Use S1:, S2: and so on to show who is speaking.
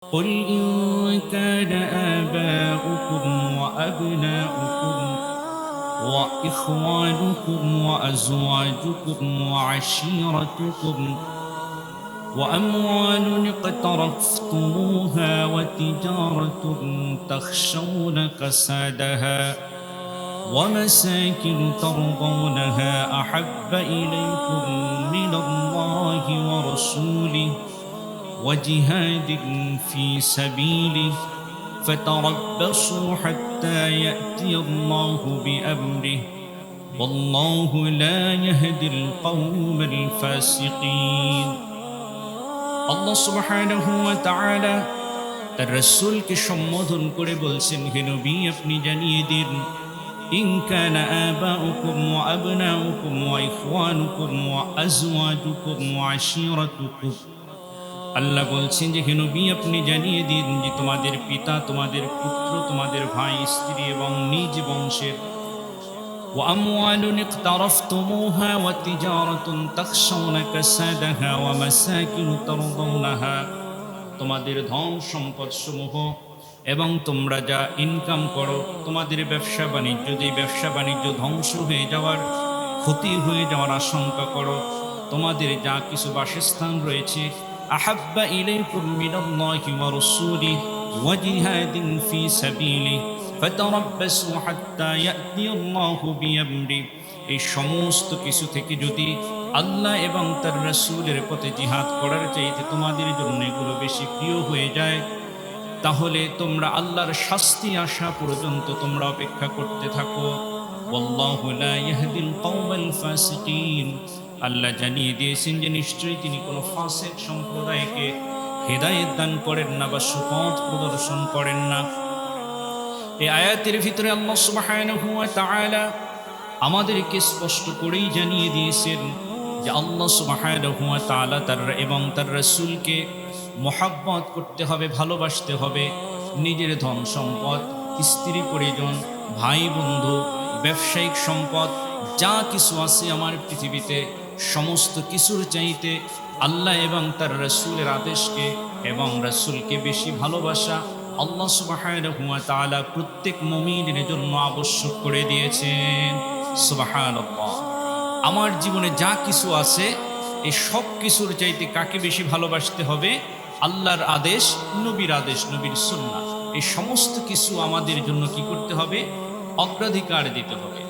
S1: قل إن كان آباؤكم وأبناؤكم وإخوانكم وأزواجكم وعشيرتكم وأموال اقترفتموها وتجارة تخشون كسادها ومساكن ترضونها أحب إليكم من الله ورسوله وجهاد في سبيله فتربصوا حتى يأتي الله بأمره والله لا يهدي القوم الفاسقين আল্লাহ সুবহানাহু ওয়া তাআলা তার রাসূলকে সম্বোধন করে বলছেন, হে নবী, আপনি জানিয়ে দিন, ইন কানা আবাউকুম ওয়া আবনাউকুম ওয়া ইখওয়ানুকুম ওয়া আজওয়াজুকুম ওয়া আশীরাতুকুম। আল্লাহ বলছেন যে, হে নবী, আপনি জানিয়ে দিন যে তোমাদের পিতা, তোমাদের পুত্র, তোমাদের ভাই, স্ত্রী এবং নিজ বংশের وأموال اقترفتموها وتجارة تخشون كسادها ومساكن ترضونها, তোমাদের ধন সম্পদ সমূহ এবং তোমরা যা ইনকাম করো, তোমাদের ব্যবসা বাণিজ্য, যে ব্যবসা বাণিজ্য ধ্বংস হয়ে যাওয়ার, ক্ষতি হয়ে যাওয়ার আশঙ্কা করো, তোমাদের যা কিছু বাসস্থান রয়েছে, আহাব্বা ইলাইকুম মিনাল্লাহি ওয়া রাসূলিহি ওয়া জিহাদিন ফি সাবিলিহি ফাতারাব্বাসু হাত্তা ইয়াতিয়াল্লাহু বিআমরি, এই সমস্ত কিছু থেকে যদি আল্লাহ এবং তার রাসূলের পথে জিহাদ করার চাইতে তোমাদের জন্য এগুলো বেশি প্রিয় হয়ে যায়, তাহলে তোমরা আল্লাহর শাস্তি আসা পর্যন্ত তোমরা অপেক্ষা করতে থাকো। ওয়াল্লাহু লা ইয়াহদিল কওমাল ফাসিকিন, আল্লাহ জানিয়ে দিয়েছেন যে নিশ্চয়ই তিনি কোনো ফাসিক সম্প্রদায়কে হেদায়েত দান করেন না বা সুপথ প্রদর্শন করেন না। এই আয়াতের ভিতরে আল্লাহ সুবহানাহু ওয়া তাআলা আমাদেরকে স্পষ্ট করেই জানিয়ে দিয়েছেন যে আল্লাহ সুবহানাহু ওয়া তাআলা এবং তার রাসূলকে মহব্বত করতে হবে, ভালোবাসতে হবে। নিজের ধন সম্পদ, স্ত্রী পরিজন, ভাই বন্ধু, ব্যবসায়িক সম্পদ, যা কিছু আছে আমার পৃথিবীতে, সমস্ত কিছুর চাইতে আল্লাহ এবং তার রাসূলের আদেশকে এবং রাসূলকে বেশি ভালোবাসা আল্লাহ সুবহানাহু ওয়া তাআলা প্রত্যেক মুমিনের জন্য আবশ্যক করে দিয়েছেন। সুবহানাল্লাহ। আমার জীবনে যা কিছু আছে, এই সব কিছুর চাইতে কাকে বেশি ভালোবাসতে হবে? আল্লাহর আদেশ, নবীর আদেশ, নবীর সুন্নাহ। এই সমস্ত কিছু আমাদের জন্য কি করতে হবে? অগ্রাধিকার দিতে হবে।